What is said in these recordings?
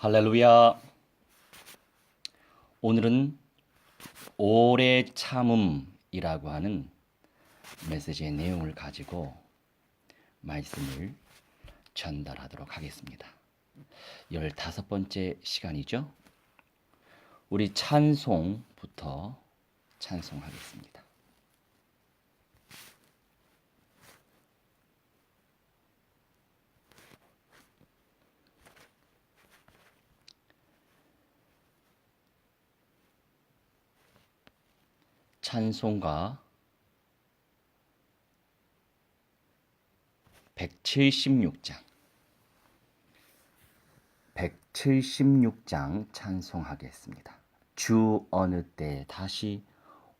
할렐루야. 오늘은 오래 참음이라고 하는 메시지의 내용을 가지고 말씀을 전달하도록 하겠습니다. 15번째 시간이죠. 우리 찬송부터 찬송하겠습니다. 찬송가 176장 찬송하겠습니다. 주 어느 때 다시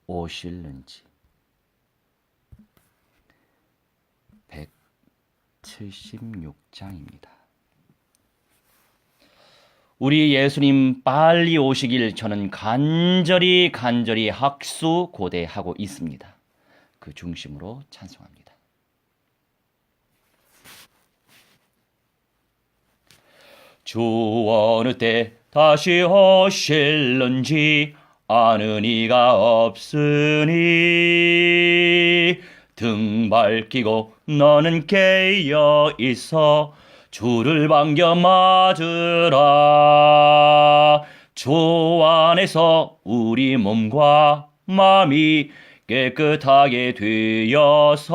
오실는지. 176장입니다. 우리 예수님 빨리 오시길 저는 간절히 학수고대하고 있습니다. 그 중심으로 찬송합니다. 주 어느 때 다시 오실는지 아는 이가 없으니 등 밝히고 너는 깨어 있어 주를 반겨 맞으라. 주 안에서 우리 몸과 마음이 깨끗하게 되어서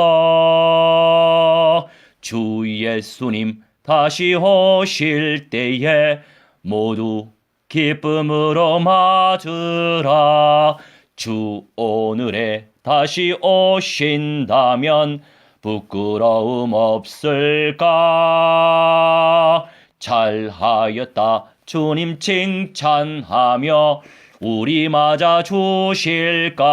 주 예수님 다시 오실 때에 모두 기쁨으로 맞으라. 주 오늘에 다시 오신다면 부끄러움 없을까? 잘하였다 주님 칭찬하며 우리 맞아 주실까?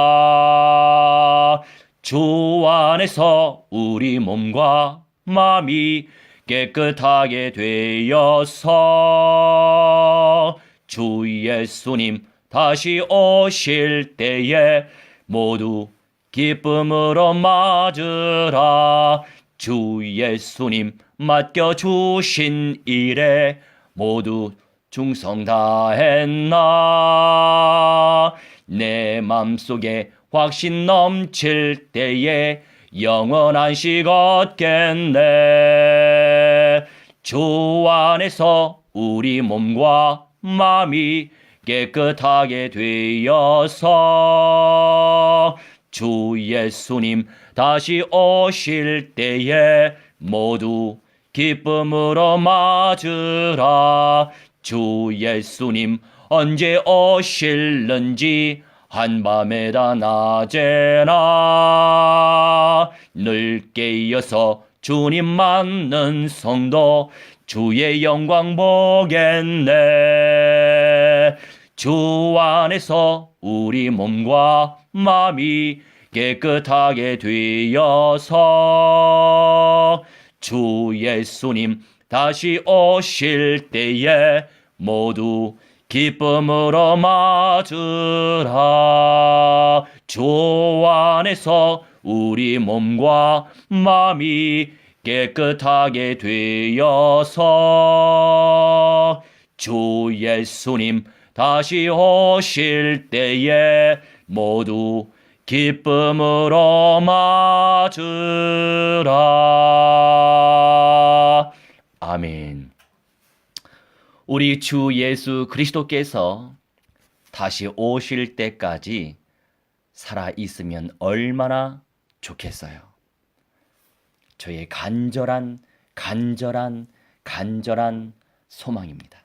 주 안에서 우리 몸과 마음이 깨끗하게 되어서 주 예수님 다시 오실 때에 모두 기쁨으로 맞으라. 주 예수님 맡겨주신 일에 모두 충성 다했나. 내 맘속에 확신 넘칠 때에 영원한 식 얻겠네. 주 안에서 우리 몸과 마음이 깨끗하게 되어서 주 예수님 다시 오실 때에 모두 기쁨으로 맞으라. 주 예수님 언제 오실는지 한밤에다 낮에나 늘 깨어서 주님 맞는 성도 주의 영광 보겠네. 주 안에서 우리 몸과 마음이 깨끗하게 되어서 주 예수님 다시 오실 때에 모두 기쁨으로 맞으라. 주 안에서 우리 몸과 마음이 깨끗하게 되어서 주 예수님 다시 오실 때에 모두 기쁨으로 맞으라. 아멘. 우리 주 예수 그리스도께서 다시 오실 때까지 살아 있으면 얼마나 좋겠어요. 저의 간절한 소망입니다.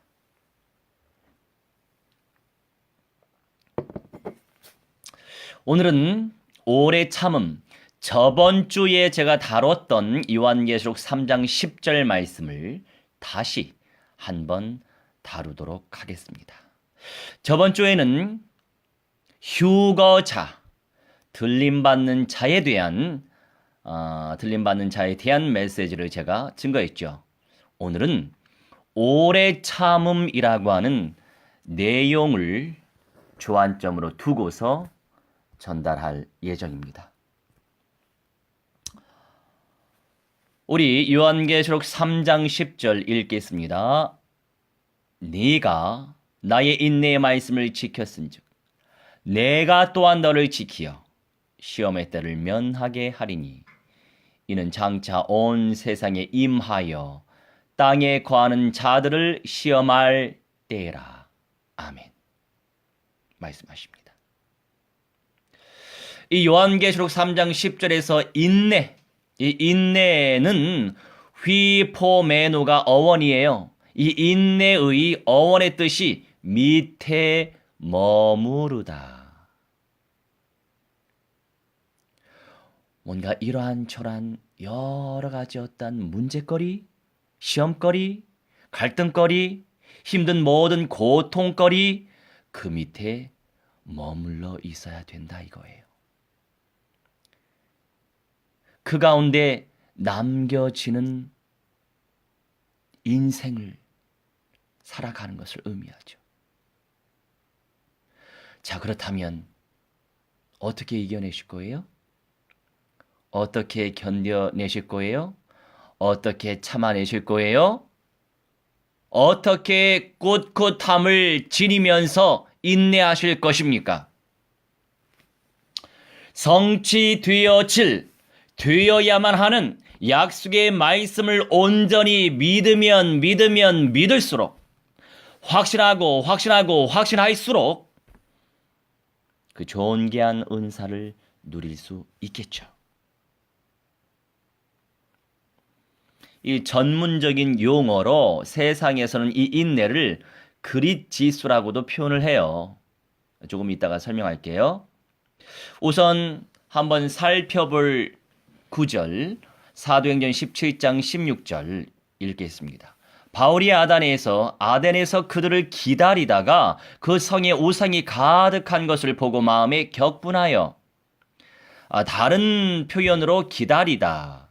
오늘은 오래 참음, 저번 주에 제가 다뤘던 요한계시록 3장 10절 말씀을 다시 한번 다루도록 하겠습니다. 저번 주에는 휴거자, 들림받는 자에 대한 메시지를 제가 증거했죠. 오늘은 오래 참음이라고 하는 내용을 주안점으로 두고서 전달할 예정입니다. 우리 요한계시록 3장 10절 읽겠습니다. 네가 나의 인내의 말씀을 지켰은즉 내가 또한 너를 지키어 시험의 때를 면하게 하리니 이는 장차 온 세상에 임하여 땅에 거하는 자들을 시험할 때라. 아멘. 말씀하십니다. 이 요한계시록 3장 10절에서 인내, 이 인내는 휘포메노가 어원이에요. 이 인내의 어원의 뜻이 밑에 머무르다. 뭔가 이러한저러한 여러 가지 어떤 문제거리, 시험거리, 갈등거리, 힘든 모든 고통거리 그 밑에 머물러 있어야 된다 이거예요. 그 가운데 남겨지는 인생을 살아가는 것을 의미하죠. 자, 그렇다면 어떻게 이겨내실 거예요? 어떻게 견뎌내실 거예요? 어떻게 참아내실 거예요? 어떻게 꿋꿋함을 지니면서 인내하실 것입니까? 되어야만 하는 약속의 말씀을 온전히 믿으면 믿을수록 확신할수록 그 존귀한 은사를 누릴 수 있겠죠. 이 전문적인 용어로 세상에서는 이 인내를 그릿 지수라고도 표현을 해요. 조금 이따가 설명할게요. 우선 한번 살펴볼 구절 사도행전 17장 16절 읽겠습니다. 바울이 아덴에서 그들을 기다리다가 그 성에 우상이 가득한 것을 보고 마음에 격분하여 다른 표현으로 기다리다.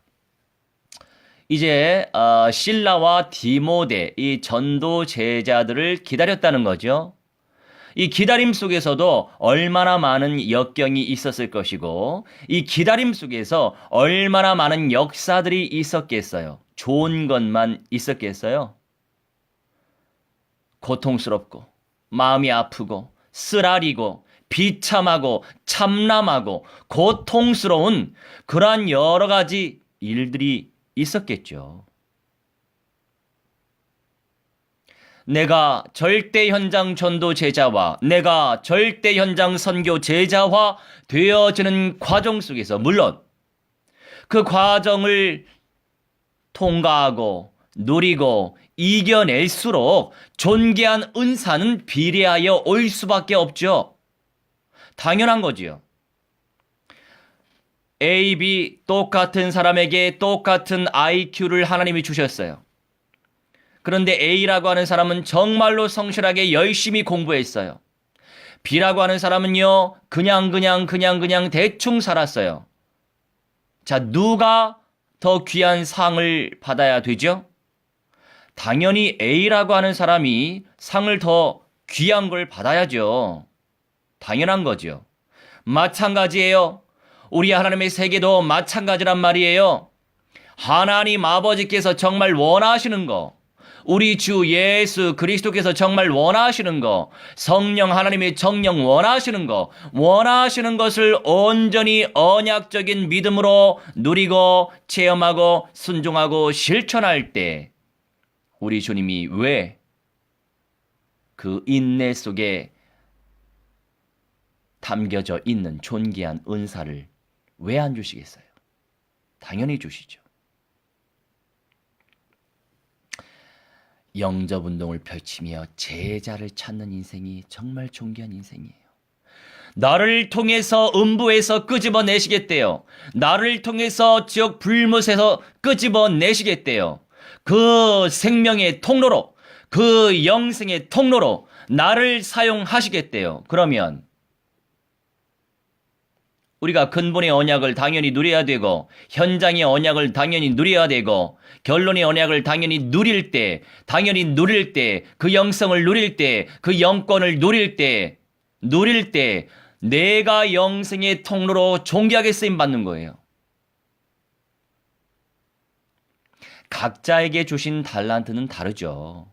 이제 실라와 디모데 이 전도 제자들을 기다렸다는 거죠. 이 기다림 속에서도 얼마나 많은 역경이 있었을 것이고 이 기다림 속에서 얼마나 많은 역사들이 있었겠어요. 좋은 것만 있었겠어요. 고통스럽고 마음이 아프고 쓰라리고 비참하고 참람하고 고통스러운 그러한 여러 가지 일들이 있었겠죠. 내가 절대 현장 전도 제자와 내가 절대 현장 선교 제자화 되어지는 과정 속에서 물론 그 과정을 통과하고 누리고 이겨낼수록 존귀한 은사는 비례하여 올 수밖에 없죠. 당연한 거지요. A, B 똑같은 사람에게 똑같은 IQ를 하나님이 주셨어요. 그런데 A라고 하는 사람은 정말로 성실하게 열심히 공부했어요. B라고 하는 사람은요, 그냥 대충 살았어요. 자, 누가 더 귀한 상을 받아야 되죠? 당연히 A라고 하는 사람이 상을 더 귀한 걸 받아야죠. 당연한 거죠. 마찬가지예요. 우리 하나님의 세계도 마찬가지란 말이에요. 하나님 아버지께서 정말 원하시는 거, 우리 주 예수 그리스도께서 정말 원하시는 거, 성령 하나님의 정령 원하시는 거, 원하시는 것을 온전히 언약적인 믿음으로 누리고 체험하고 순종하고 실천할 때 우리 주님이 왜 그 인내 속에 담겨져 있는 존귀한 은사를 왜 안 주시겠어요? 당연히 주시죠. 영접 운동을 펼치며 제자를 찾는 인생이 정말 존귀한 인생이에요. 나를 통해서 음부에서 끄집어내시겠대요. 나를 통해서 지옥 불못에서 끄집어내시겠대요. 그 생명의 통로로, 그 영생의 통로로 나를 사용하시겠대요. 그러면 우리가 근본의 언약을 당연히 누려야 되고 현장의 언약을 당연히 누려야 되고 결론의 언약을 당연히 누릴 때 그 영성을 누릴 때 그 영권을 누릴 때 내가 영생의 통로로 존귀하게 쓰임 받는 거예요. 각자에게 주신 달란트는 다르죠.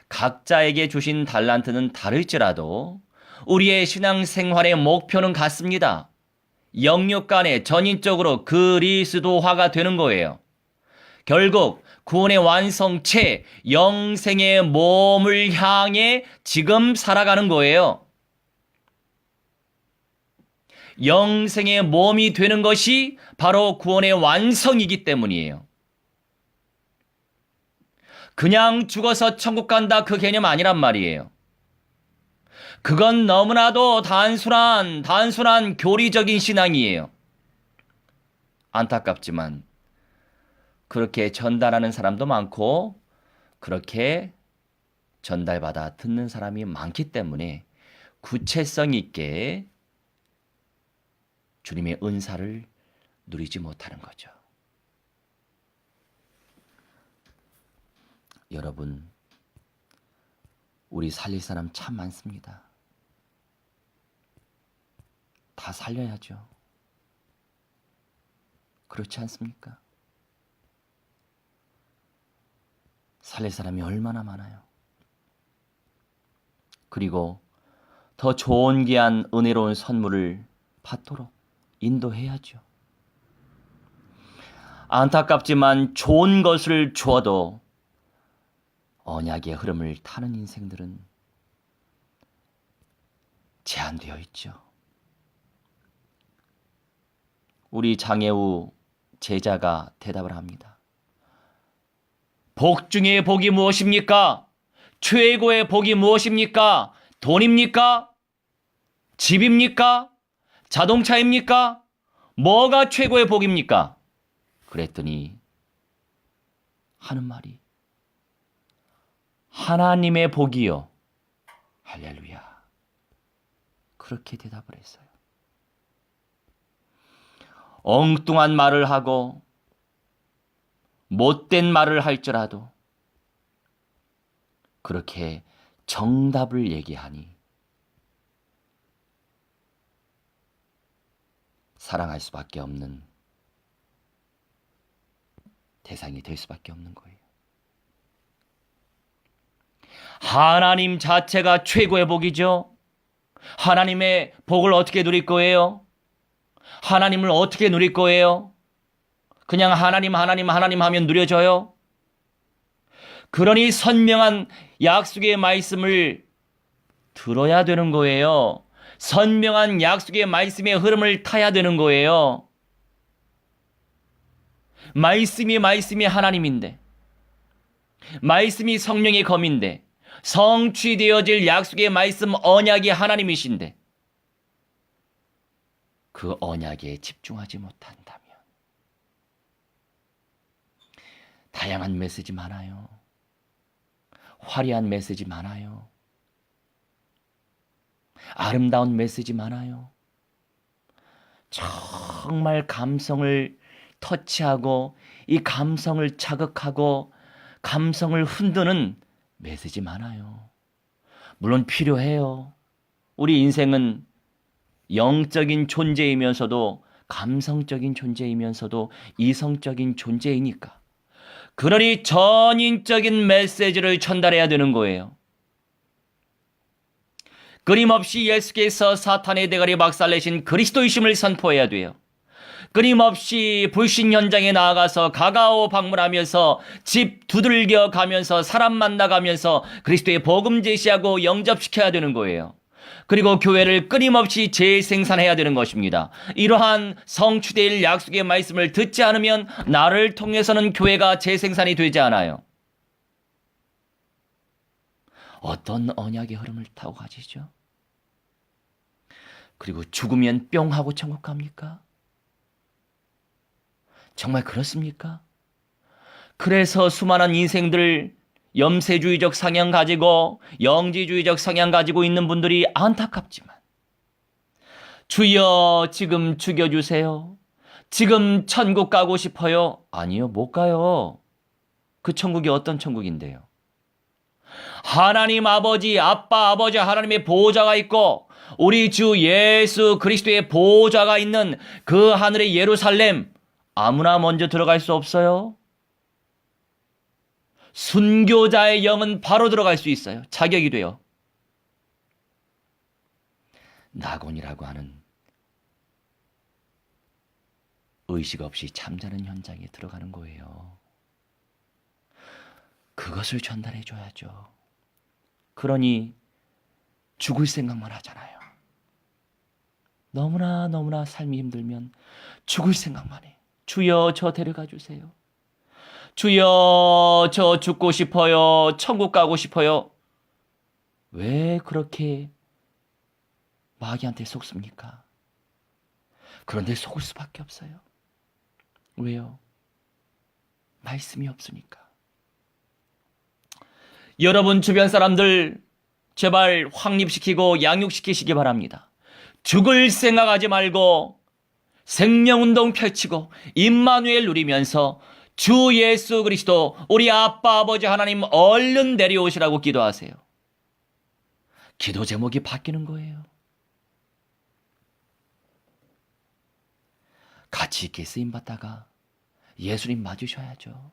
각자에게 주신 달란트는 다를지라도 우리의 신앙생활의 목표는 같습니다. 영육 간에 전인적으로 그리스도화가 되는 거예요. 결국 구원의 완성체, 영생의 몸을 향해 지금 살아가는 거예요. 영생의 몸이 되는 것이 바로 구원의 완성이기 때문이에요. 그냥 죽어서 천국 간다 그 개념 아니란 말이에요. 그건 너무나도 단순한 교리적인 신앙이에요. 안타깝지만 그렇게 전달하는 사람도 많고 그렇게 전달받아 듣는 사람이 많기 때문에 구체성 있게 주님의 은사를 누리지 못하는 거죠. 여러분, 우리 살릴 사람 참 많습니다. 다 살려야죠. 그렇지 않습니까? 살릴 사람이 얼마나 많아요. 그리고 더 좋은 귀한 은혜로운 선물을 받도록 인도해야죠. 안타깝지만 좋은 것을 주어도 언약의 흐름을 타는 인생들은 제한되어 있죠. 우리 장애우 제자가 대답을 합니다. 복 중에 복이 무엇입니까? 최고의 복이 무엇입니까? 돈입니까? 집입니까? 자동차입니까? 뭐가 최고의 복입니까? 그랬더니 하는 말이 하나님의 복이요. 할렐루야. 그렇게 대답을 했어요. 엉뚱한 말을 하고 못된 말을 할지라도 그렇게 정답을 얘기하니 사랑할 수밖에 없는 대상이 될 수밖에 없는 거예요. 하나님 자체가 최고의 복이죠. 하나님의 복을 어떻게 누릴 거예요? 하나님을 어떻게 누릴 거예요? 그냥 하나님 하면 누려져요? 그러니 선명한 약속의 말씀을 들어야 되는 거예요. 선명한 약속의 말씀의 흐름을 타야 되는 거예요. 말씀이 하나님인데, 말씀이 성령의 검인데, 성취되어질 약속의 말씀 언약이 하나님이신데 그 언약에 집중하지 못한다면 다양한 메시지 많아요. 화려한 메시지 많아요. 아름다운 메시지 많아요. 정말 감성을 터치하고 이 감성을 자극하고 감성을 흔드는 메시지 많아요. 물론 필요해요. 우리 인생은 영적인 존재이면서도 감성적인 존재이면서도 이성적인 존재이니까 그러니 전인적인 메시지를 전달해야 되는 거예요. 끊임없이 예수께서 사탄의 대가리 박살내신 그리스도이심을 선포해야 돼요. 끊임없이 불신 현장에 나아가서 가가오 방문하면서 집 두들겨 가면서 사람 만나가면서 그리스도의 복음 제시하고 영접시켜야 되는 거예요. 그리고 교회를 끊임없이 재생산해야 되는 것입니다. 이러한 성취될 약속의 말씀을 듣지 않으면 나를 통해서는 교회가 재생산이 되지 않아요. 어떤 언약의 흐름을 타고 가시죠? 그리고 죽으면 뿅 하고 천국 갑니까? 정말 그렇습니까? 그래서 수많은 인생들 염세주의적 성향 가지고 영지주의적 성향 가지고 있는 분들이 안타깝지만 주여 지금 죽여주세요. 지금 천국 가고 싶어요. 아니요, 못 가요. 그 천국이 어떤 천국인데요? 하나님 아버지, 아빠 아버지 하나님의 보호자가 있고 우리 주 예수 그리스도의 보호자가 있는 그 하늘의 예루살렘 아무나 먼저 들어갈 수 없어요. 순교자의 영은 바로 들어갈 수 있어요. 자격이 돼요. 낙원이라고 하는 의식 없이 잠자는 현장에 들어가는 거예요. 그것을 전달해 줘야죠. 그러니 죽을 생각만 하잖아요. 너무나 삶이 힘들면 죽을 생각만 해. 주여, 저 데려가 주세요. 주여, 저 죽고 싶어요. 천국 가고 싶어요. 왜 그렇게 마귀한테 속습니까? 그런데 속을 수밖에 없어요. 왜요? 말씀이 없으니까. 여러분 주변 사람들 제발 확립시키고 양육시키시기 바랍니다. 죽을 생각하지 말고 생명운동 펼치고 임마누엘 누리면서 주 예수 그리스도 우리 아빠 아버지 하나님 얼른 내려오시라고 기도하세요. 기도 제목이 바뀌는 거예요. 같이 있게 쓰임받다가 예수님 맞으셔야죠.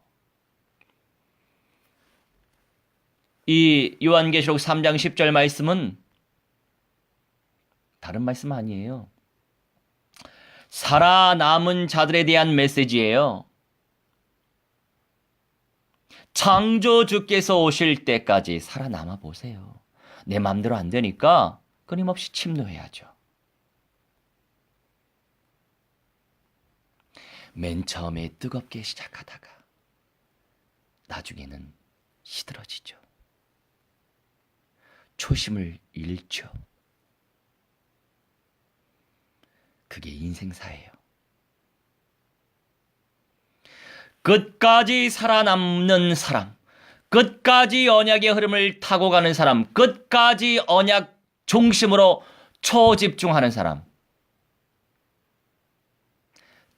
이 요한계시록 3장 10절 말씀은 다른 말씀 아니에요. 살아남은 자들에 대한 메시지예요. 창조주께서 오실 때까지 살아남아 보세요. 내 마음대로 안 되니까 끊임없이 침노해야죠. 맨 처음에 뜨겁게 시작하다가 나중에는 시들어지죠. 초심을 잃죠. 그게 인생사예요. 끝까지 살아남는 사람, 끝까지 언약의 흐름을 타고 가는 사람, 끝까지 언약 중심으로 초집중하는 사람.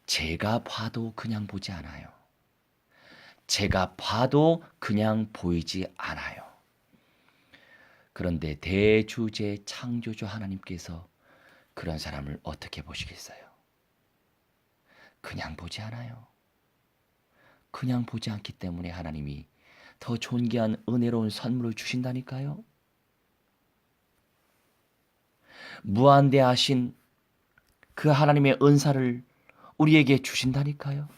제가 봐도 그냥 보지 않아요. 제가 봐도 그냥 보이지 않아요. 그런데 대주제 창조주 하나님께서 그런 사람을 어떻게 보시겠어요? 그냥 보지 않아요. 그냥 보지 않기 때문에 하나님이 더 존귀한 은혜로운 선물을 주신다니까요. 무한대하신 그 하나님의 은사를 우리에게 주신다니까요.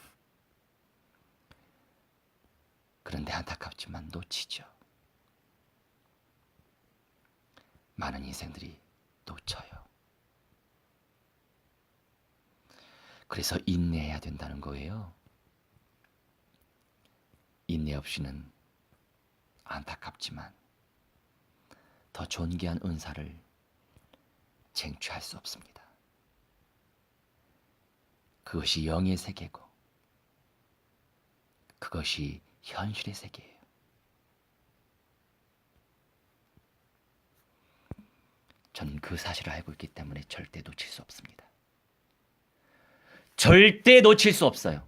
그런데 안타깝지만 놓치죠. 많은 인생들이 놓쳐요. 그래서 인내해야 된다는 거예요. 인내 없이는 안타깝지만 더 존귀한 은사를 쟁취할 수 없습니다. 그것이 영의 세계고 그것이 현실의 세계예요. 저는 그 사실을 알고 있기 때문에 절대 놓칠 수 없습니다. 절대 놓칠 수 없어요.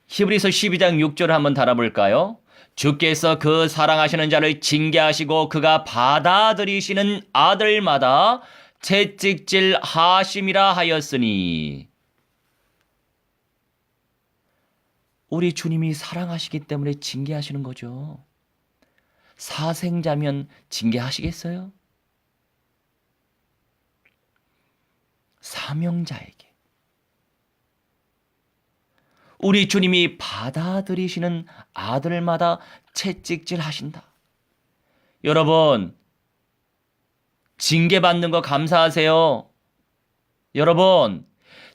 히브리서 12장 6절을 한번 달아볼까요? 주께서 그 사랑하시는 자를 징계하시고 그가 받아들이시는 아들마다 채찍질 하심이라 하였으니. 우리 주님이 사랑하시기 때문에 징계하시는 거죠. 사생자면 징계하시겠어요? 사명자에게. 우리 주님이 받아들이시는 아들마다 채찍질 하신다. 여러분, 징계받는 거 감사하세요. 여러분,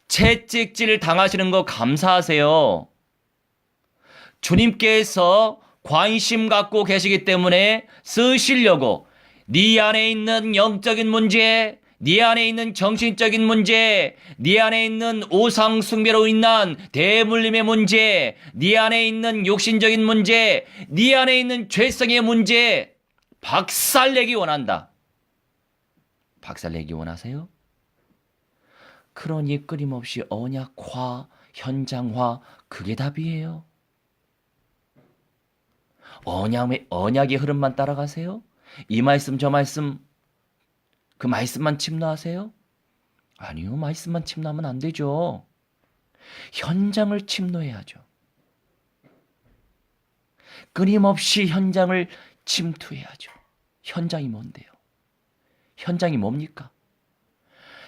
채찍질 당하시는 거 감사하세요. 주님께서 관심 갖고 계시기 때문에 쓰시려고 네 안에 있는 영적인 문제, 네 안에 있는 정신적인 문제, 네 안에 있는 우상 숭배로 인한 대물림의 문제, 네 안에 있는 육신적인 문제, 네 안에 있는 죄성의 문제 박살내기 원한다. 박살내기 원하세요? 그러니 끊임없이 언약화, 현장화, 그게 답이에요. 언약의 흐름만 따라가세요? 이 말씀 저 말씀 그 말씀만 침노하세요? 아니요, 말씀만 침노하면 안 되죠. 현장을 침노해야죠. 끊임없이 현장을 침투해야죠. 현장이 뭔데요? 현장이 뭡니까?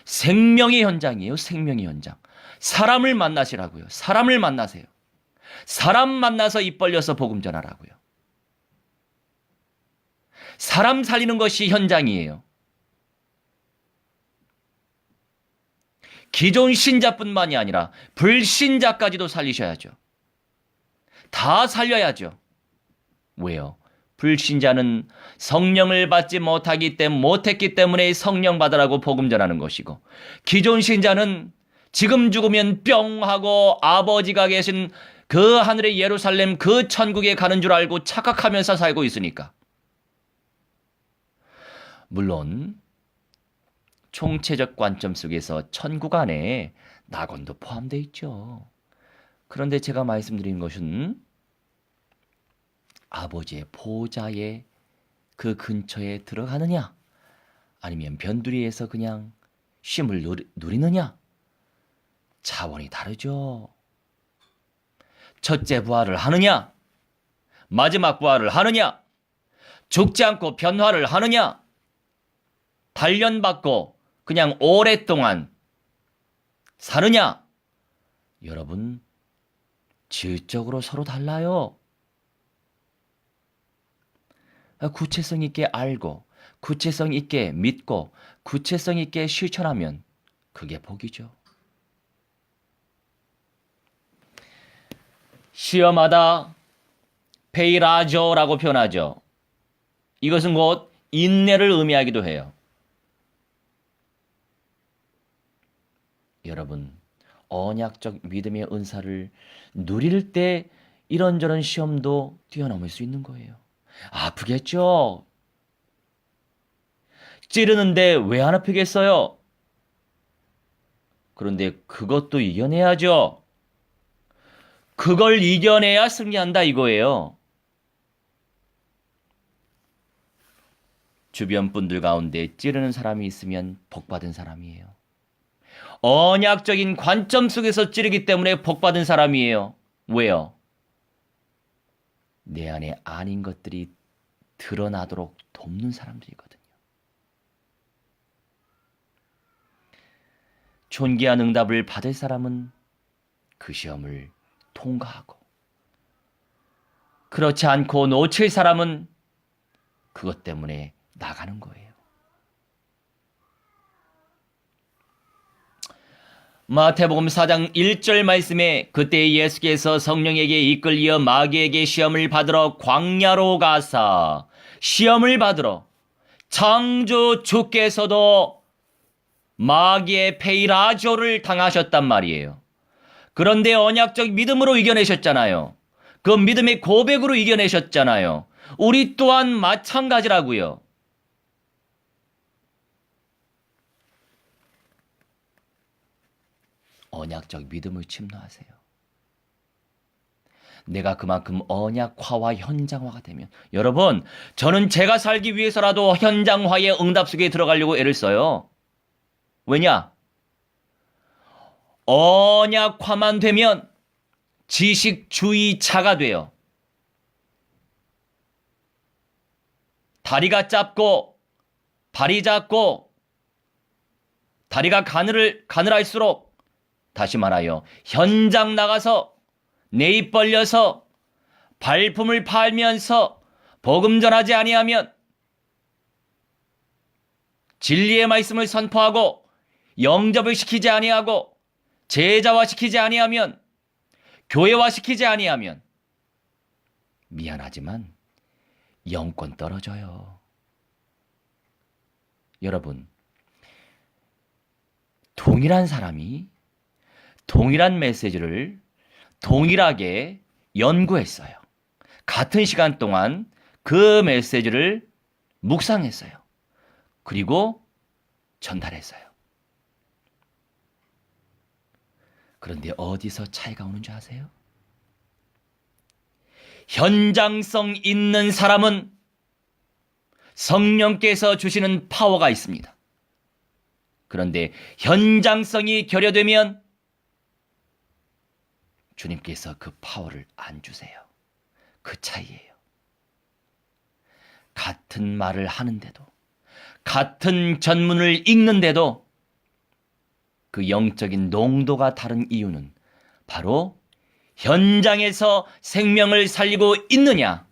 생명의 현장이에요. 생명의 현장. 사람을 만나시라고요. 사람을 만나세요. 사람 만나서 입 벌려서 복음 전하라고요. 사람 살리는 것이 현장이에요. 기존 신자뿐만이 아니라 불신자까지도 살리셔야죠. 다 살려야죠. 왜요? 불신자는 성령을 받지 못했기 때문에 성령 받으라고 복음 전하는 것이고, 기존 신자는 지금 죽으면 뿅 하고 아버지가 계신 그 하늘의 예루살렘 그 천국에 가는 줄 알고 착각하면서 살고 있으니까. 물론 총체적 관점 속에서 천국 안에 낙원도 포함되어 있죠. 그런데 제가 말씀드린 것은 아버지의 보좌의 그 근처에 들어가느냐, 아니면 변두리에서 그냥 쉼을 누리느냐, 차원이 다르죠. 첫째 부활을 하느냐, 마지막 부활을 하느냐, 죽지 않고 변화를 하느냐, 단련받고 그냥 오랫동안 사느냐, 여러분 질적으로 서로 달라요. 구체성 있게 알고 구체성 있게 믿고 구체성 있게 실천하면 그게 복이죠. 시험하다, 페이라조라고 표현하죠. 이것은 곧 인내를 의미하기도 해요. 여러분, 언약적 믿음의 은사를 누릴 때 이런저런 시험도 뛰어넘을 수 있는 거예요. 아프겠죠? 찌르는데 왜 안 아프겠어요? 그런데 그것도 이겨내야죠. 그걸 이겨내야 승리한다 이거예요. 주변 분들 가운데 찌르는 사람이 있으면 복받은 사람이에요. 언약적인 관점 속에서 찌르기 때문에 복받은 사람이에요. 왜요? 내 안에 아닌 것들이 드러나도록 돕는 사람들이거든요. 존귀한 응답을 받을 사람은 그 시험을 통과하고, 그렇지 않고 놓칠 사람은 그것 때문에 나가는 거예요. 마태복음 4장 1절 말씀에 그때 예수께서 성령에게 이끌려 마귀에게 시험을 받으러 광야로 가사, 시험을 받으러, 창조 주께서도 마귀의 페이라조를 당하셨단 말이에요. 그런데 언약적 믿음으로 이겨내셨잖아요. 그 믿음의 고백으로 이겨내셨잖아요. 우리 또한 마찬가지라고요. 언약적 믿음을 침노하세요. 내가 그만큼 언약화와 현장화가 되면, 여러분, 저는 제가 살기 위해서라도 현장화의 응답 속에 들어가려고 애를 써요. 왜냐? 언약화만 되면 지식주의자가 돼요. 다리가 짧고 발이 작고 다리가 가늘할수록, 다시 말하여 현장 나가서 내 입 벌려서 발품을 팔면서 복음 전하지 아니하면, 진리의 말씀을 선포하고 영접을 시키지 아니하고 제자화 시키지 아니하면, 교회화 시키지 아니하면, 미안하지만 영권 떨어져요. 여러분, 동일한 사람이 동일한 메시지를 동일하게 연구했어요. 같은 시간 동안 그 메시지를 묵상했어요. 그리고 전달했어요. 그런데 어디서 차이가 오는 줄 아세요? 현장성 있는 사람은 성령께서 주시는 파워가 있습니다. 그런데 현장성이 결여되면 주님께서 그 파워를 안 주세요. 그 차이예요. 같은 말을 하는데도, 같은 전문을 읽는데도 그 영적인 농도가 다른 이유는 바로 현장에서 생명을 살리고 있느냐,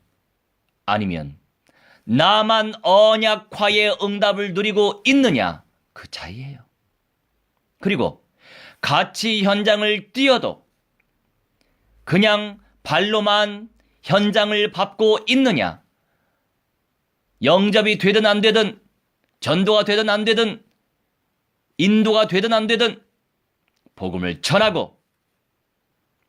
아니면 나만 언약화의 응답을 누리고 있느냐, 그 차이예요. 그리고 같이 현장을 뛰어도 그냥 발로만 현장을 밟고 있느냐, 영접이 되든 안 되든, 전도가 되든 안 되든, 인도가 되든 안 되든 복음을 전하고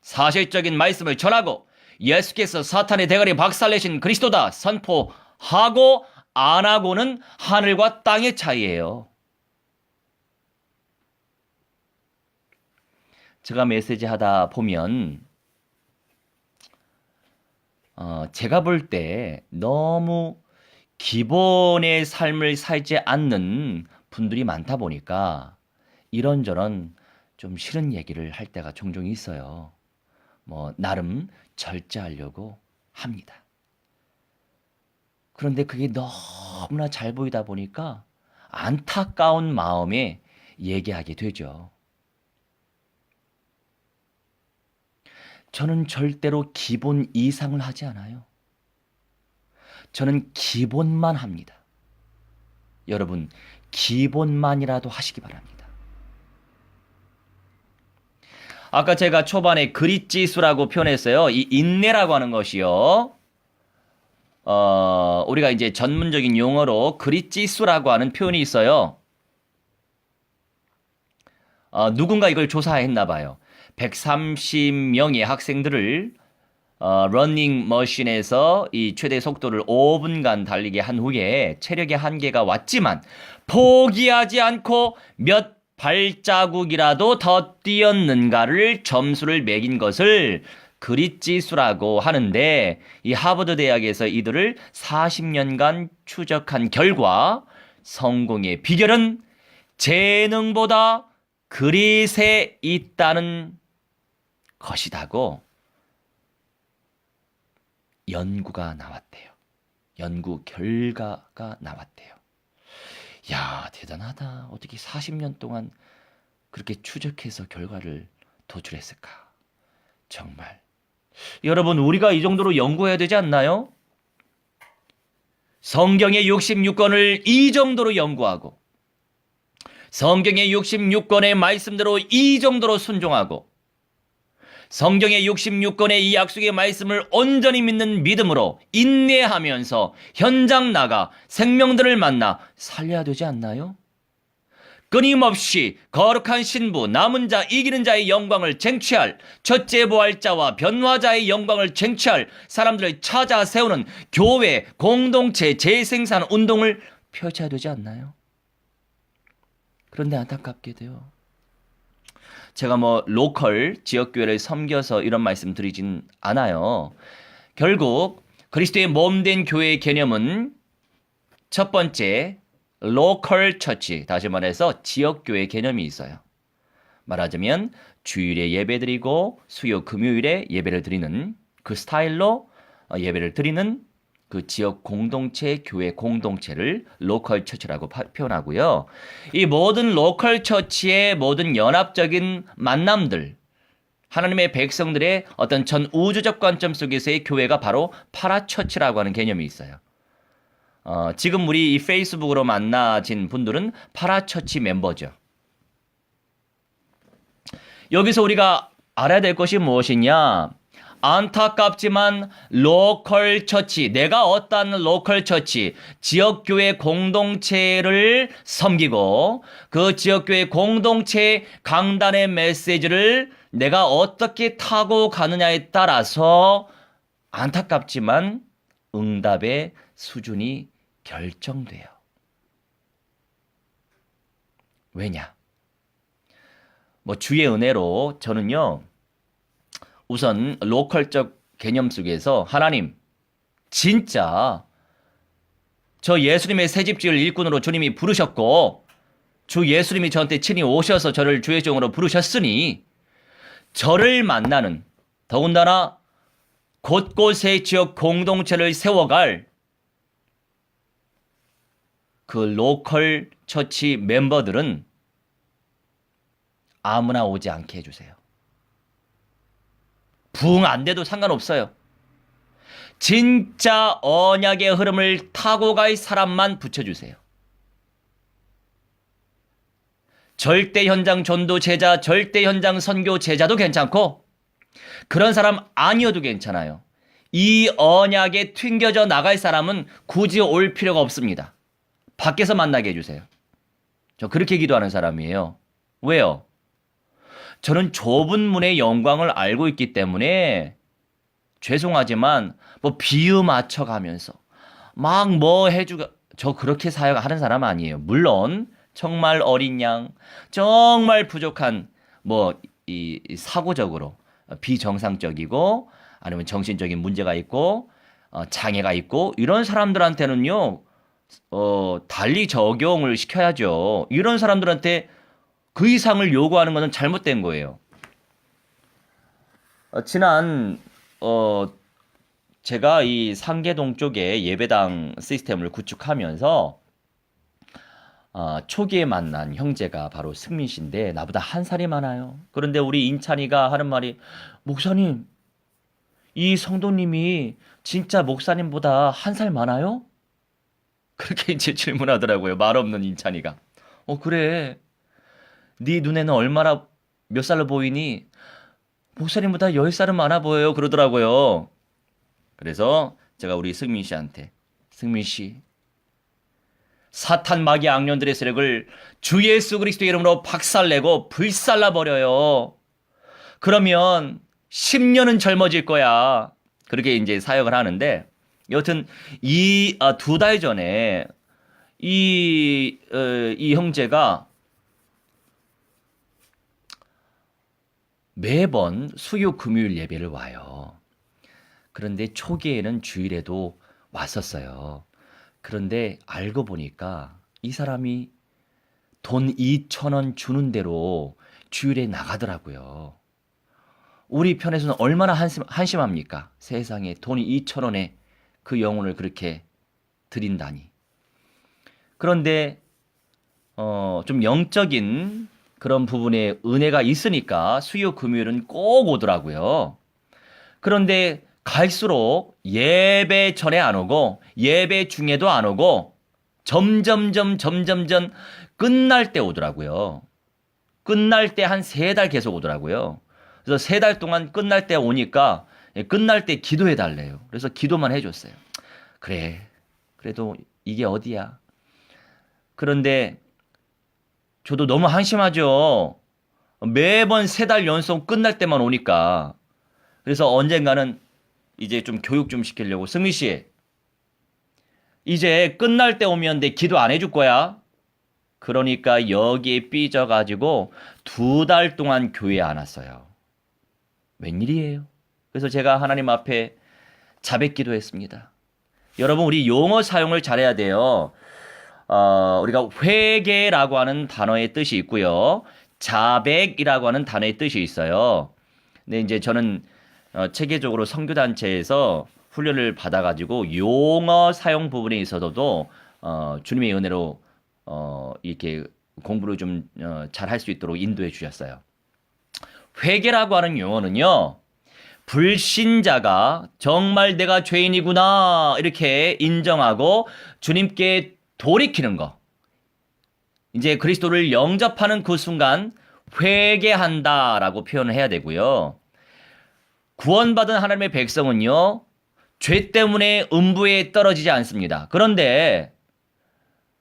사실적인 말씀을 전하고 예수께서 사탄의 대가리 박살내신 그리스도다 선포하고 안 하고는 하늘과 땅의 차이예요. 제가 메시지 하다 보면 제가 볼 때 너무 기본의 삶을 살지 않는 분들이 많다 보니까 이런저런 좀 싫은 얘기를 할 때가 종종 있어요. 나름 절제하려고 합니다. 그런데 그게 너무나 잘 보이다 보니까 안타까운 마음에 얘기하게 되죠. 저는 절대로 기본 이상을 하지 않아요. 저는 기본만 합니다. 여러분, 기본만이라도 하시기 바랍니다. 아까 제가 초반에 그릿지수라고 표현했어요. 이 인내라고 하는 것이요. 우리가 이제 전문적인 용어로 그릿지수라고 하는 표현이 있어요. 누군가 이걸 조사했나 봐요. 130명의 학생들을 러닝 머신에서 이 최대 속도를 5분간 달리게 한 후에 체력의 한계가 왔지만 포기하지 않고 몇 발자국이라도 더 뛰었는가를 점수를 매긴 것을 그릿지수라고 하는데, 이 하버드 대학에서 이들을 40년간 추적한 결과 성공의 비결은 재능보다 그릿에 있다는 것이다고 연구가 나왔대요. 연구 결과가 나왔대요. 야, 대단하다. 어떻게 40년 동안 그렇게 추적해서 결과를 도출했을까? 정말. 여러분, 우리가 이 정도로 연구해야 되지 않나요? 성경의 66권을 이 정도로 연구하고, 성경의 66권의 말씀대로 이 정도로 순종하고, 성경의 66권의 이 약속의 말씀을 온전히 믿는 믿음으로 인내하면서 현장 나가 생명들을 만나 살려야 되지 않나요? 끊임없이 거룩한 신부, 남은 자, 이기는 자의 영광을 쟁취할, 첫째 부활자와 변화자의 영광을 쟁취할 사람들을 찾아 세우는 교회, 공동체, 재생산 운동을 펼쳐야 되지 않나요? 그런데 안타깝게도요, 제가 로컬 지역교회를 섬겨서 이런 말씀 드리진 않아요. 결국 그리스도의 몸된 교회의 개념은 첫 번째 로컬 처치, 다시 말해서 지역교회 개념이 있어요. 말하자면 주일에 예배드리고 수요 금요일에 예배를 드리는 그 스타일로 예배를 드리는 그 지역 공동체, 교회 공동체를 로컬 처치라고 표현하고요. 이 모든 로컬 처치의 모든 연합적인 만남들, 하나님의 백성들의 어떤 전 우주적 관점 속에서의 교회가 바로 파라처치라고 하는 개념이 있어요. 지금 우리 이 페이스북으로 만나진 분들은 파라처치 멤버죠. 여기서 우리가 알아야 될 것이 무엇이냐? 안타깝지만 로컬 처치, 내가 어떤 로컬 처치, 지역교회 공동체를 섬기고 그 지역교회 공동체의 강단의 메시지를 내가 어떻게 타고 가느냐에 따라서 안타깝지만 응답의 수준이 결정돼요. 왜냐? 주의 은혜로 저는요, 우선 로컬적 개념 속에서 하나님, 진짜 저 예수님의 새집지을 일꾼으로 주님이 부르셨고 주 예수님이 저한테 친히 오셔서 저를 주의 종으로 부르셨으니 저를 만나는, 더군다나 곳곳의 지역 공동체를 세워갈 그 로컬 처치 멤버들은 아무나 오지 않게 해주세요. 부흥 안 돼도 상관없어요. 진짜 언약의 흐름을 타고 갈 사람만 붙여주세요. 절대 현장 전도 제자, 절대 현장 선교 제자도 괜찮고 그런 사람 아니어도 괜찮아요. 이 언약에 튕겨져 나갈 사람은 굳이 올 필요가 없습니다. 밖에서 만나게 해주세요. 저 그렇게 기도하는 사람이에요. 왜요? 저는 좁은 문의 영광을 알고 있기 때문에 죄송하지만 뭐 비유 맞춰가면서 막 뭐 해주가 저 그렇게 사역하는 사람 아니에요. 물론 정말 어린 양, 정말 부족한 뭐 이 사고적으로 비정상적이고 아니면 정신적인 문제가 있고 장애가 있고 이런 사람들한테는요 달리 적용을 시켜야죠. 이런 사람들한테 그 이상을 요구하는 것은 잘못된 거예요. 지난 제가 이 상계동 쪽에 예배당 시스템을 구축하면서 초기에 만난 형제가 바로 승민 씨인데 나보다 한 살이 많아요. 그런데 우리 인찬이가 하는 말이 목사님 이 성도님이 진짜 목사님보다 한 살 많아요? 그렇게 이제 질문하더라고요. 말 없는 인찬이가. 그래. 네 눈에는 얼마나 몇 살로 보이니? 목사님보다 10살은 많아 보여요. 그러더라고요. 그래서 제가 우리 승민 씨한테 승민 씨 사탄 마귀 악령들의 세력을 주 예수 그리스도의 이름으로 박살내고 불살라 버려요. 그러면 10년은 젊어질 거야. 그렇게 이제 사역을 하는데 여튼 이 2달 전에 이 형제가 매번 수요 금요일 예배를 와요. 그런데 초기에는 주일에도 왔었어요. 그런데 알고 보니까 이 사람이 돈 2,000원 주는 대로 주일에 나가더라고요. 우리 편에서는 얼마나 한심합니까? 세상에 돈이 2,000원에 그 영혼을 그렇게 드린다니. 그런데 좀 영적인 그런 부분에 은혜가 있으니까 수요 금요일은 꼭 오더라고요. 그런데 갈수록 예배 전에 안 오고 예배 중에도 안 오고 점점점 끝날 때 오더라고요. 끝날 때 한 3달 계속 오더라고요. 그래서 3달 동안 끝날 때 오니까 끝날 때 기도해 달래요. 그래서 기도만 해줬어요. 그래, 그래도 이게 어디야. 그런데 저도 너무 한심하죠. 매번 3달 연속 끝날 때만 오니까. 그래서 언젠가는 이제 좀 교육 좀 시키려고 승민 씨 이제 끝날 때 오면 내 기도 안 해줄 거야. 그러니까 여기에 삐져가지고 2달 동안 교회에 안 왔어요. 웬일이에요? 그래서 제가 하나님 앞에 자백 기도했습니다. 여러분 우리 용어 사용을 잘해야 돼요. 우리가 회개라고 하는 단어의 뜻이 있고요. 자백이라고 하는 단어의 뜻이 있어요. 근데 이제 저는 체계적으로 선교단체에서 훈련을 받아가지고 용어 사용 부분에 있어서도 주님의 은혜로 이렇게 공부를 좀 잘 할 수 있도록 인도해 주셨어요. 회개라고 하는 용어는요. 불신자가 정말 내가 죄인이구나 이렇게 인정하고 주님께 돌이키는 거. 이제 그리스도를 영접하는 그 순간 회개한다라고 표현을 해야 되고요. 구원받은 하나님의 백성은요. 죄 때문에 음부에 떨어지지 않습니다. 그런데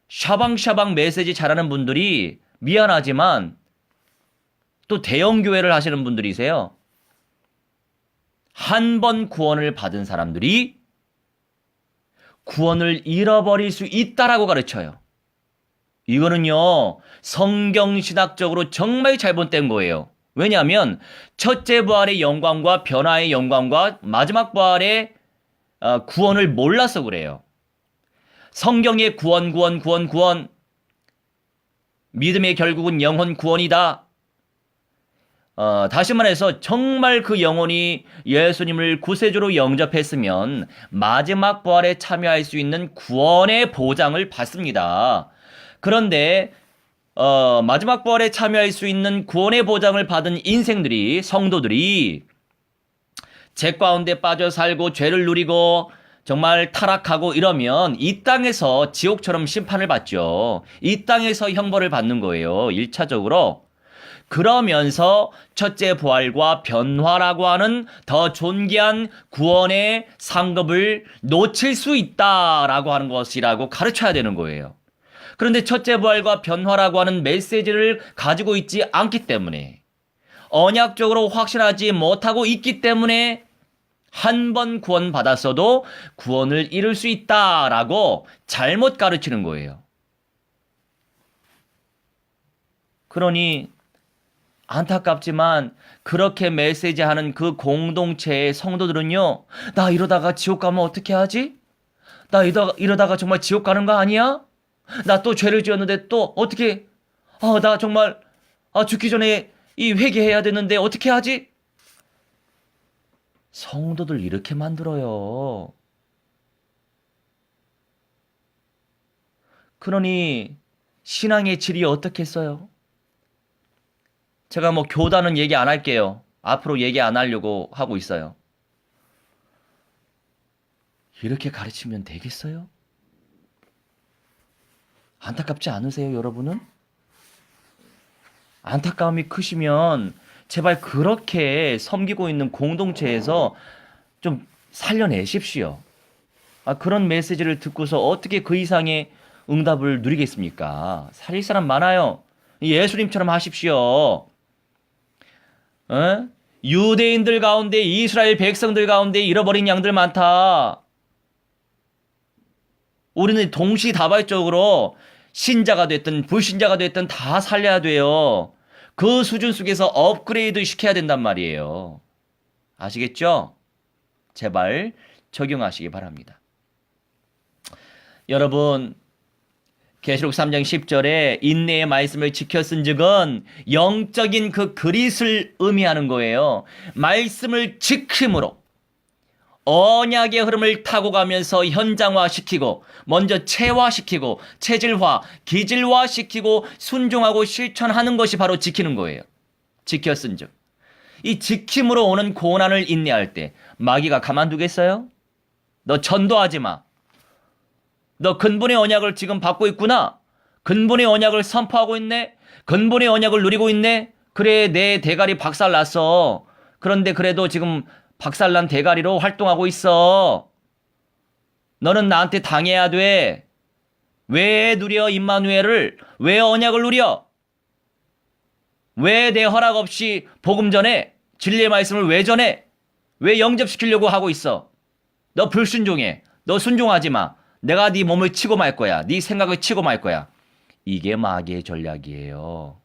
샤방샤방 메시지 잘하는 분들이 미안하지만 또 대형교회를 하시는 분들이세요. 한 번 구원을 받은 사람들이 구원을 잃어버릴 수 있다라고 가르쳐요. 이거는요, 성경신학적으로 정말 잘못된 거예요. 왜냐하면 첫째 부활의 영광과 변화의 영광과 마지막 부활의 구원을 몰라서 그래요. 성경의 구원, 믿음의 결국은 영혼 구원이다. 다시 말해서 정말 그 영혼이 예수님을 구세주로 영접했으면 마지막 부활에 참여할 수 있는 구원의 보장을 받습니다. 그런데 마지막 부활에 참여할 수 있는 구원의 보장을 받은 인생들이, 성도들이 죄 가운데 빠져 살고 죄를 누리고 정말 타락하고 이러면 이 땅에서 지옥처럼 심판을 받죠. 이 땅에서 형벌을 받는 거예요. 1차적으로. 그러면서 첫째 부활과 변화라고 하는 더 존귀한 구원의 상급을 놓칠 수 있다라고 하는 것이라고 가르쳐야 되는 거예요. 그런데 첫째 부활과 변화라고 하는 메시지를 가지고 있지 않기 때문에, 언약적으로 확신하지 못하고 있기 때문에 한 번 구원받았어도 구원을 잃을 수 있다라고 잘못 가르치는 거예요. 그러니 안타깝지만 그렇게 메시지하는 그 공동체의 성도들은요, 나 이러다가 지옥 가면 어떻게 하지? 나 이러다가 정말 지옥 가는 거 아니야? 나 또 죄를 지었는데 또 어떻게, 나 정말 죽기 전에 이 회개해야 되는데 어떻게 하지? 성도들 이렇게 만들어요. 그러니 신앙의 질이 어떻겠어요? 제가 뭐 교단은 얘기 안 할게요. 앞으로 얘기 안 하려고 하고 있어요. 이렇게 가르치면 되겠어요? 안타깝지 않으세요, 여러분은? 안타까움이 크시면 제발 그렇게 섬기고 있는 공동체에서 좀 살려내십시오. 그런 메시지를 듣고서 어떻게 그 이상의 응답을 누리겠습니까? 살릴 사람 많아요. 예수님처럼 하십시오. 유대인들 가운데, 이스라엘 백성들 가운데 잃어버린 양들 많다. 우리는 동시다발적으로 신자가 됐든 불신자가 됐든 다 살려야 돼요. 그 수준 속에서 업그레이드 시켜야 된단 말이에요. 아시겠죠? 제발 적용하시기 바랍니다. 여러분, 계시록 3장 10절에 인내의 말씀을 지켰은즉은 영적인 그 그릿을 의미하는 거예요. 말씀을 지킴으로 언약의 흐름을 타고 가면서 현장화시키고, 먼저 체화시키고, 체질화, 기질화시키고 순종하고 실천하는 것이 바로 지키는 거예요. 지켰은즉. 이 지킴으로 오는 고난을 인내할 때 마귀가 가만두겠어요? 너 전도하지 마. 너 근본의 언약을 지금 받고 있구나. 근본의 언약을 선포하고 있네. 근본의 언약을 누리고 있네. 그래, 내 대가리 박살났어. 그런데 그래도 지금 박살난 대가리로 활동하고 있어. 너는 나한테 당해야 돼. 왜 누려 임마누엘을? 왜 언약을 누려? 왜 내 허락 없이 복음 전해? 진리의 말씀을 왜 전해? 왜 영접시키려고 하고 있어? 너 불순종해. 너 순종하지 마. 내가 네 몸을 치고 말 거야. 네 생각을 치고 말 거야. 이게 마귀의 전략이에요.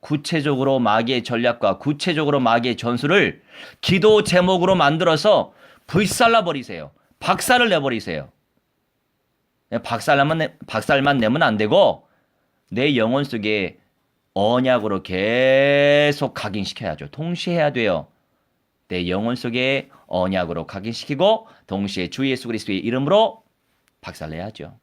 구체적으로 마귀의 전략과 구체적으로 마귀의 전술을 기도 제목으로 만들어서 불살라 버리세요. 박살을 내버리세요. 박살만 내면 안 되고 내 영혼 속에 언약으로 계속 각인시켜야죠. 동시에 해야 돼요. 내 영혼 속에 언약으로 각인시키고 동시에 주 예수 그리스도의 이름으로 박살내야죠.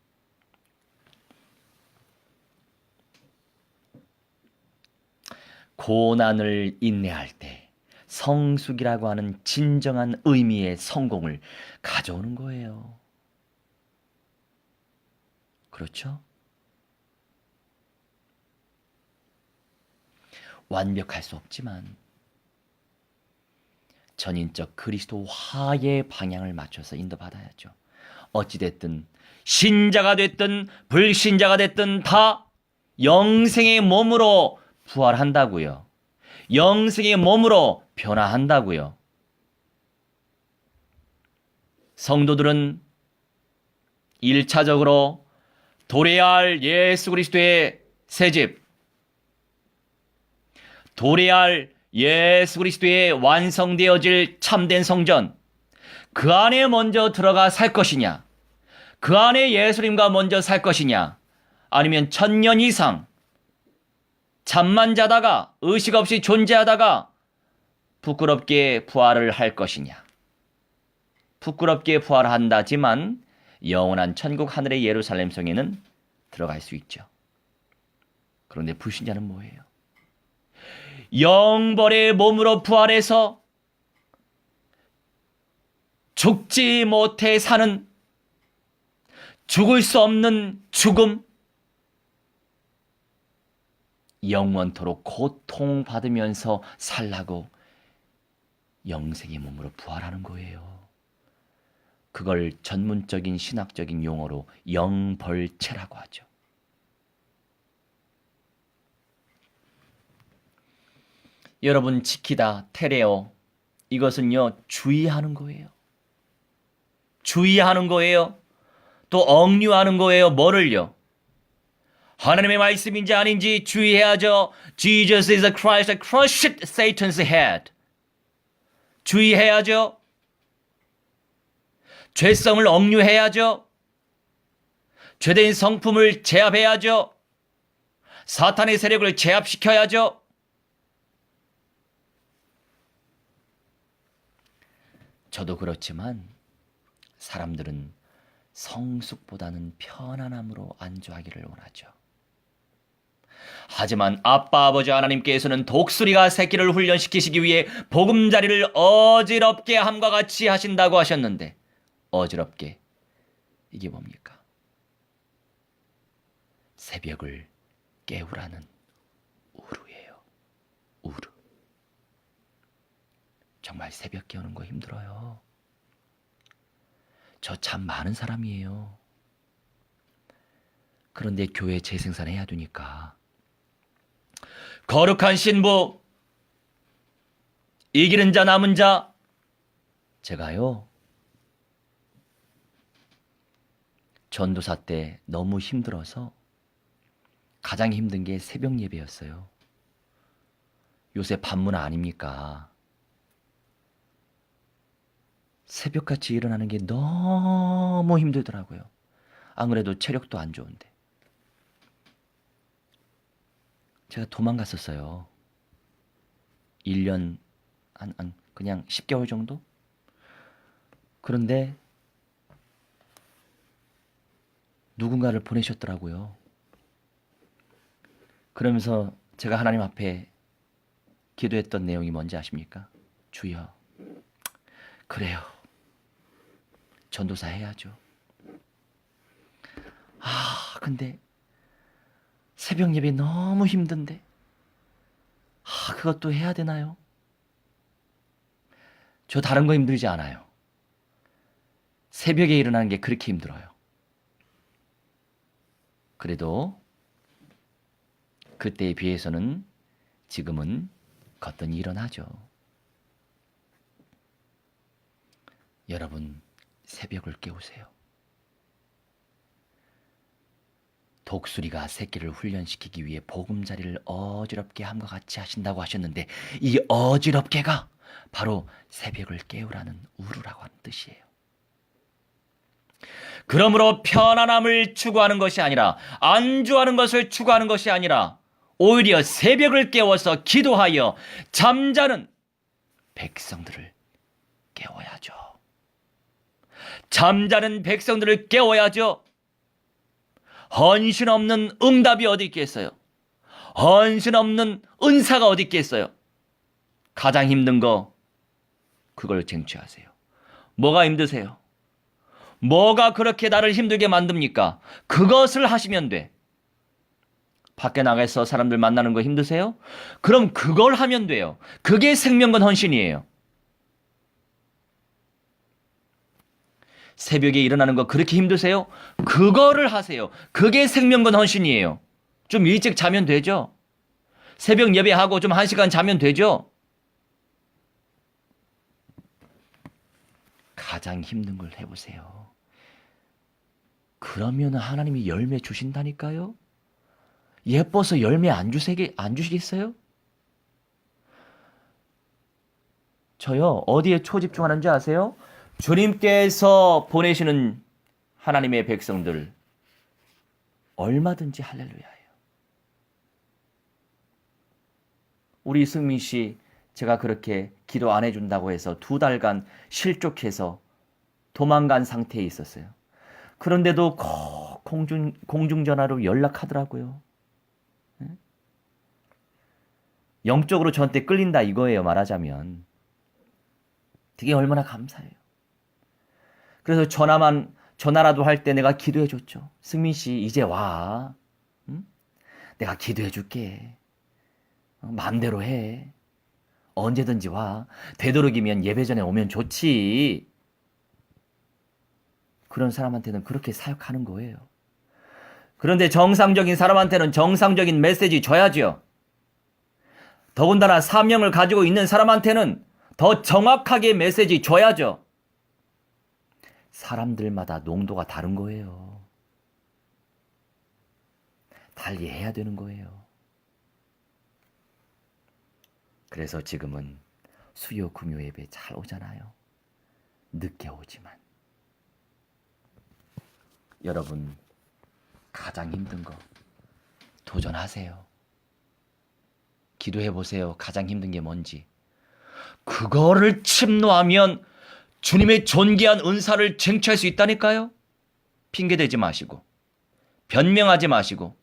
고난을 인내할 때 성숙이라고 하는 진정한 의미의 성공을 가져오는 거예요. 그렇죠? 완벽할 수 없지만 전인적 그리스도화의 방향을 맞춰서 인도받아야죠. 어찌됐든 신자가 됐든 불신자가 됐든 다 영생의 몸으로 부활한다고요. 영생의 몸으로 변화한다고요. 성도들은 1차적으로 도래할 예수 그리스도의 새집, 도래할 예수 그리스도의 완성되어질 참된 성전, 그 안에 먼저 들어가 살 것이냐, 그 안에 예수님과 먼저 살 것이냐, 아니면 1000년 이상 잠만 자다가 의식 없이 존재하다가 부끄럽게 부활을 할 것이냐. 부끄럽게 부활한다지만 영원한 천국 하늘의 예루살렘 성에는 들어갈 수 있죠. 그런데 불신자는 뭐예요? 영벌의 몸으로 부활해서 죽지 못해 사는, 죽을 수 없는 죽음, 영원토록 고통받으면서 살라고 영생의 몸으로 부활하는 거예요. 그걸 전문적인 신학적인 용어로 영벌체라고 하죠. 여러분, 지키다, 테레오, 이것은요 주의하는 거예요. 주의하는 거예요. 또 억류하는 거예요. 뭐를요? 하나님의 말씀인지 아닌지 주의해야죠. Jesus is the Christ that crushed Satan's head. 주의해야죠. 죄성을 억류해야죠. 죄된 성품을 제압해야죠. 사탄의 세력을 제압시켜야죠. 저도 그렇지만 사람들은 성숙보다는 편안함으로 안주하기를 원하죠. 하지만 아빠 아버지 하나님께서는 독수리가 새끼를 훈련시키시기 위해 보금자리를 어지럽게 함과 같이 하신다고 하셨는데, 어지럽게, 이게 뭡니까? 새벽을 깨우라는 우루예요. 우루. 정말 새벽 깨우는 거 힘들어요. 저 참 많은 사람이에요. 그런데 교회 재생산해야 되니까. 거룩한 신부, 이기는 자 남은 자, 제가요 전도사 때 너무 힘들어서 가장 힘든 게 새벽 예배였어요. 요새 반문화 아닙니까? 새벽같이 일어나는 게 너무 힘들더라고요. 안 그래도 체력도 안 좋은데. 제가 도망갔었어요. 1년, 그냥 10개월 정도? 그런데 누군가를 보내셨더라고요. 그러면서 제가 하나님 앞에 기도했던 내용이 뭔지 아십니까? 주여, 그래요. 전도사 해야죠. 근데 새벽 예배 너무 힘든데, 그것도 해야 되나요? 저 다른 거 힘들지 않아요. 새벽에 일어나는 게 그렇게 힘들어요. 그래도 그때에 비해서는 지금은 거뜬히 일어나죠. 여러분, 새벽을 깨우세요. 독수리가 새끼를 훈련시키기 위해 보금자리를 어지럽게 함과 같이 하신다고 하셨는데, 이 어지럽게가 바로 새벽을 깨우라는 우루라고 하는 뜻이에요. 그러므로 편안함을 추구하는 것이 아니라, 안주하는 것을 추구하는 것이 아니라, 오히려 새벽을 깨워서 기도하여 잠자는 백성들을 깨워야죠. 잠자는 백성들을 깨워야죠. 헌신 없는 응답이 어디 있겠어요? 헌신 없는 은사가 어디 있겠어요? 가장 힘든 거, 그걸 쟁취하세요. 뭐가 힘드세요? 뭐가 그렇게 나를 힘들게 만듭니까? 그것을 하시면 돼. 밖에 나가서 사람들 만나는 거 힘드세요? 그럼 그걸 하면 돼요. 그게 생명건 헌신이에요. 새벽에 일어나는 거 그렇게 힘드세요? 그거를 하세요. 그게 생명건 헌신이에요. 좀 일찍 자면 되죠? 새벽 예배하고 좀 1시간 자면 되죠? 가장 힘든 걸 해보세요. 그러면 하나님이 열매 주신다니까요? 예뻐서 열매 안 주시겠어요? 저요, 어디에 초집중하는지 아세요? 주님께서 보내시는 하나님의 백성들, 얼마든지 할렐루야예요. 우리 승민 씨, 제가 그렇게 기도 안 해준다고 해서 2달간 실족해서 도망간 상태에 있었어요. 그런데도 공중전화로 연락하더라고요. 영적으로 저한테 끌린다 이거예요, 말하자면. 되게 얼마나 감사해요. 그래서 전화라도 할 때 내가 기도해 줬죠. 승민 씨 이제 와. 응? 내가 기도해 줄게. 마음대로 해. 언제든지 와. 되도록이면 예배 전에 오면 좋지. 그런 사람한테는 그렇게 사역하는 거예요. 그런데 정상적인 사람한테는 정상적인 메시지 줘야죠. 더군다나 사명을 가지고 있는 사람한테는 더 정확하게 메시지 줘야죠. 사람들마다 농도가 다른 거예요. 달리해야 되는 거예요. 그래서 지금은 수요 금요 예배 잘 오잖아요. 늦게 오지만. 여러분 가장 힘든 거 도전하세요. 기도해 보세요. 가장 힘든 게 뭔지. 그거를 침노하면 주님의 존귀한 은사를 쟁취할 수 있다니까요. 핑계대지 마시고 변명하지 마시고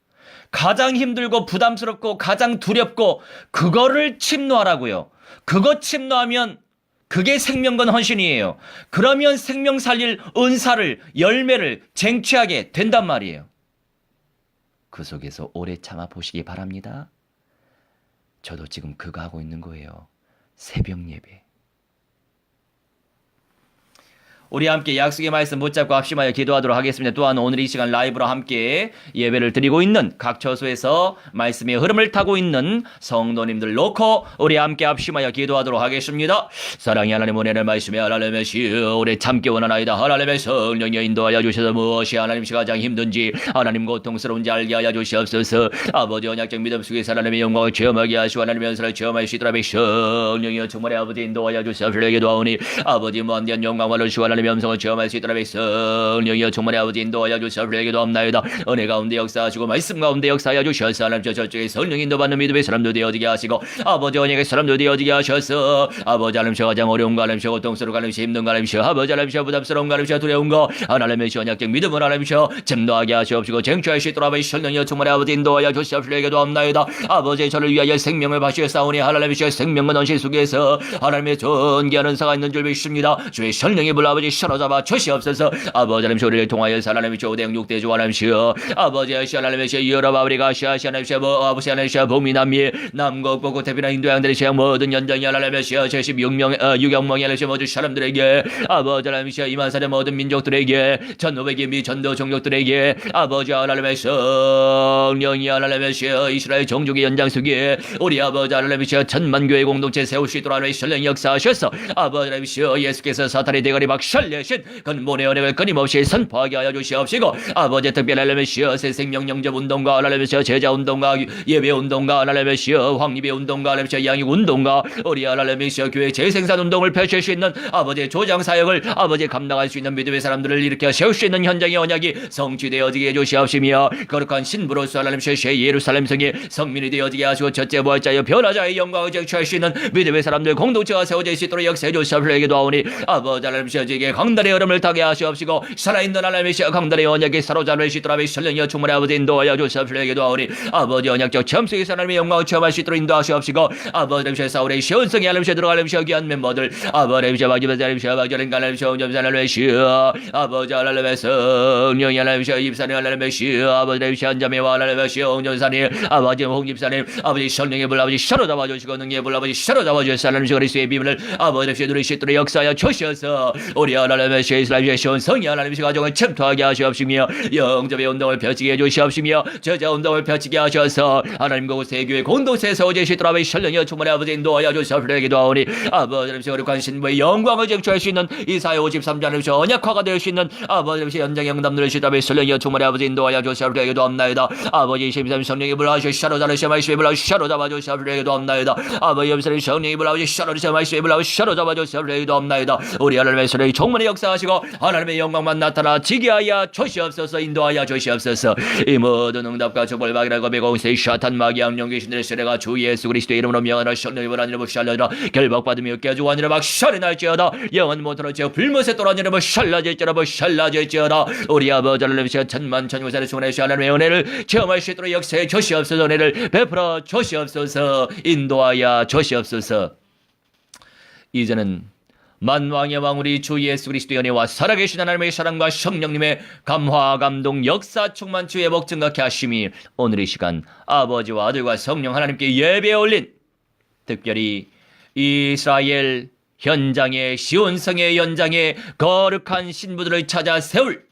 가장 힘들고 부담스럽고 가장 두렵고 그거를 침노하라고요. 그거 침노하면 그게 생명건 헌신이에요. 그러면 생명 살릴 은사를 열매를 쟁취하게 된단 말이에요. 그 속에서 오래 참아 보시기 바랍니다. 저도 지금 그거 하고 있는 거예요. 새벽 예배. 우리 함께 약속의 말씀 붙잡고 합심하여 기도하도록 하겠습니다. 또한 오늘 이 시간 라이브로 함께 예배를 드리고 있는 각 처소에서 말씀의 흐름을 타고 있는 성도님들 놓고 우리 함께 합심하여 기도하도록 하겠습니다. 사랑의 하나님 은혜를 말씀에 하나님의 시여 오래 참기 원하나이다. 하나님의 성령에 인도하여 주셔서 무엇이 하나님이 가장 힘든지 하나님 고통스러운지 알게 하여 주시옵소서. 아버지 언약적 믿음 속에서 하나님의 영광을 체험하게 하시고 하나님의 은사를 체험할 수 있도록 성령이여 충만히 아버지 인도하여 주시옵소서. 기도하오니 아버지 무한대한 영광을 주시고 하나님의 음성을 체험할 수 있도록 성령이여 충만히 아버지 인도하여 주시옵소서. 기도합나이다. 은혜 가운데 역사하시고 말씀 가운데 역사하여 주셔서 하나님 저쪽에 성령 인도받는 믿음의 사람도 되어지게 하시고 아버지 언약의 사람도 되어지게 하셔서 아버지 하나님 가장 어려운 거 하나님 고통스러운 거 하나님 힘든 거 하나님 아버지 하나님 부담스러운 거 하나님 두려운 거 하나님의 언약적 믿음을 하나님 잼노하게 하시옵시고 쟁취할 수 있도록 아버지 성령이여 충만히 아버지 인도하여 주시옵소서. 기도합나이다. 아버지 저를 위하여 생명을 바치사오니 하나님의 생명은 언신 속에서 하나님의 존귀한 은사가 있는 줄 믿습니다. 주의 성령의 불 아버지 사로잡아 주시옵소서. 아버지 하나님 우리를 통하여 하나님의 조대형 육대주 하나님이시여 아버지 하나님의 여러 아버지가 아버지 하나님의 복미남미 남국 북구 태평양 인도 양들의 시향 모든 연장이 하나님의 76명 유경몽이 하나님의 모든 사람들에게 아버지 하나님의 이만산의 모든 민족들에게 전노백의 미 전도 종족들에게 아버지 하나님의 성령이 하나님의 이스라엘 종족의 연장 속에 우리 아버지 하나님의 천만교회 공동체 세울 수 있도록 하나님의 성령 역사하셔서 아버지 하나님의 예수께서 사탄의 대가리 박살내신 근본의 은혜를 끊임없이 선포하게 하여 주시옵시고 아버지 특별히 하나님의 새 생명 영접 운동과 하나님의 제자 운동과 예배 운동과 하나님의 황립의 운동과 하나님의 양육 운동과 우리 하나님의 교회 재생산 운동을 펼칠 수 있는 아버지의 조장 사역을 아버지 감당할 수 있는 믿음의 사람들을 일으켜 세울 수 있는 현장의 언약이 성취되어지게 해주시옵시며 거룩한 신부로서 하나님의 새 예루살렘 성이 성민이 되어지게 하시고 첫째 부활자여 변화자의 영광을 쟁취할 수 있는 믿음의 사람들 공동체가 세워질 수 있도록 역사해 주시옵소서. 기도하오니 아버지 하나님의 제게 강단의 얼음을 타게 하시옵시고 살아있는 하나님의 강단의 언약에 사로잡을 수 있도록 성령이여 충만히 아버지 인도하여 주시옵소서. 기도하오니 아버지 언약적 체험 속에서 하나님의 영광을 체험할 수 있도록 인도하시옵시고 아버지 하나님의 사울의 시온성에 하나님의 들어갈 하나님의 귀한 멤버들 아버지 하나님의 박지변 하나님의 온전한 하나님의 시어 아버지 하나님의 성령이 하나님의 입사님 하나님의 시어 아버지 하나님의 한자매와 하나님의 시어 온전사님 아버지 홍집사님 아버지 성령의 불 아버지 사로잡아 주시고 능력의 불 아버지 사로잡아 주시고 하나님의 그리스도의 비밀을 아버지 하나님의 누릴 수 있도록 역사하여 주셔서 우리 하나님의 이스라엘의 시온성이 하나님의 가정을 침투하게 하시옵시며 영접의 운동을 펼치게 해주시옵시며 제자 운동을 펼치게 하셔서 하나님 그곳의 교회 공동체에 세워질 수 있도록 성령이여 충만히 아버지 인도하여 주시옵소서. 기도하오니 아버지 하나님의 거룩한 신부의 영광을 쟁취할 수 있는 이사야 53장 하나님의 언약화가 될 수 있는 아버지 하나님의 연장의 응답 누릴 수 있도록 성령이여 충만히 아버지 인도하여 주시옵소서. 기도합나이다. 아버지 23 성령의 불 하시오 샤로자르시 말씀의 불 하시오 샤로잡아 주시옵소서. 기도합나이다. 아버지 23 성령의 불 하시오 샤로자르시 말씀의 불 하시오 샤로잡아 주시옵소서. 기도합나이다. 우리 하나님의 성령이 충만히 역사하시고 하나님의 영광만 나타나지게 하여 주시옵소서. 인도하여 주시옵소서. 이 모든 응답과 축복을 고백하고 사탄 마귀 악령 귀신들의 세례가 주 예수 그리스도의 이름으로 명하노 샬레이브라 니르브 샬라라 결박받으며 깨지고 하니라 막 샬레날지어다 영원 못하는 죄 불못에 떨어지니라 샬라질지어다 샬라질지어다 우리 아버지 하나님 천만 천군사를 수원하시 하나님의 은혜를 체험할 수 있도록 역사해 주시옵소서. 은혜를 베풀어 주시옵소서. 인도하여 주시옵소서. 이제는 만왕의 왕 우리 주 예수 그리스도의 은혜와 살아계신 하나님의 사랑과 성령님의 감화 감동 역사 충만 주의 복 증가케 하심이 오늘 이 시간 아버지와 아들과 성령 하나님께 예배에 올린 특별히 이스라엘 현장의 시온성의 연장의 거룩한 신부들을 찾아 세울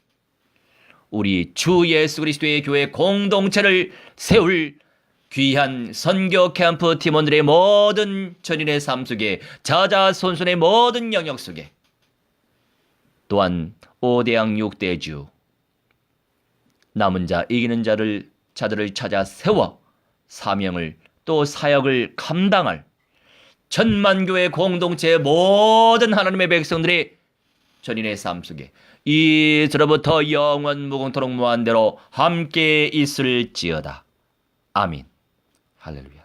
우리 주 예수 그리스도의 교회 공동체를 세울 귀한 선교 캠프 팀원들의 모든 전인의 삶 속에 자자손손의 모든 영역 속에 또한 5대양 6대주 남은 자 이기는 자들을 찾아 세워 사명을 또 사역을 감당할 천만교회 공동체의 모든 하나님의 백성들의 전인의 삶 속에 이제로부터 영원 무궁토록 무한대로 함께 있을지어다. 아멘. 할렐루야.